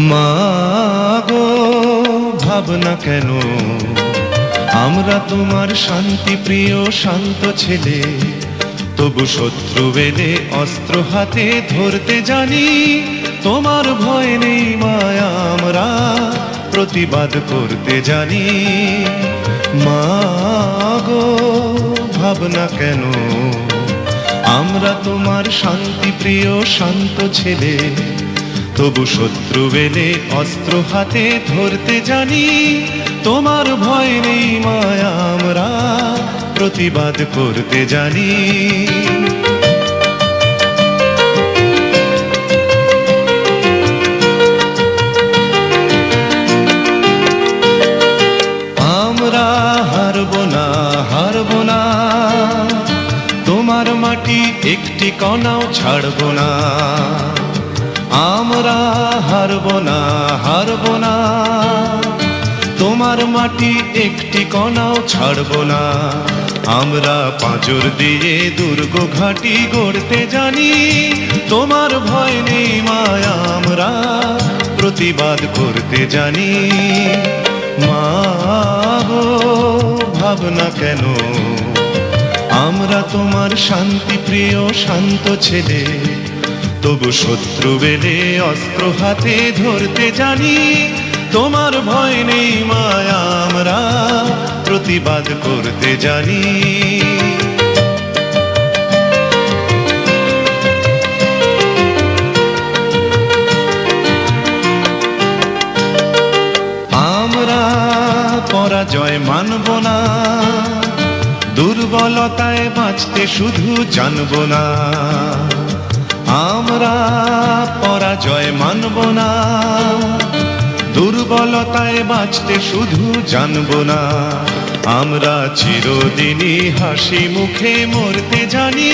মা গো ভাবনা কেন, আমরা তোমার শান্তি প্রিয় শান্ত ছেলে, তবু শত্রু এলে অস্ত্র হাতে ধরতে জানি। তোমার ভয় নেই মায়া, আমরা প্রতিবাদ করতে জানি। মা গো ভাবনা কেন, আমরা তোমার শান্তি প্রিয় শান্ত ছেলে, তবু শত্রু এলে অস্ত্র হাতে ধরতে জানি। তোমার ভয় নেই মায়া, আমরা প্রতিবাদ করতে জানি। আমরা হারব না, হারব না, তোমার মাটি একটি কণাও ছাড়ব না। আমরা হারব না, হারব না, তোমার মাটি একটি কণাও ছাড়ব না। আমরা পাঁজর দিয়ে দুর্গ ঘাঁটি গড়তে জানি। তোমার ভয় নেই মায়া, আমরা প্রতিবাদ করতে জানি। মা গো ভাবনা কেন, আমরা তোমার শান্তি প্রিয় শান্ত ছেলে, তবু শত্রু এলে অস্ত্র হাতে ধরতে জানি। তোমার ভয় নেই মায়া, আমরা প্রতিবাদ করতে জানি। আমরা পরাজয় মানব না, দুর্বলতায় বাঁচতে শুধু জানব না। আমরা পরাজয় মানব না, দুর্বলতায় বাঁচতে শুধু জানব না। আমরা চিরদিনই হাসি মুখে মরতে জানি।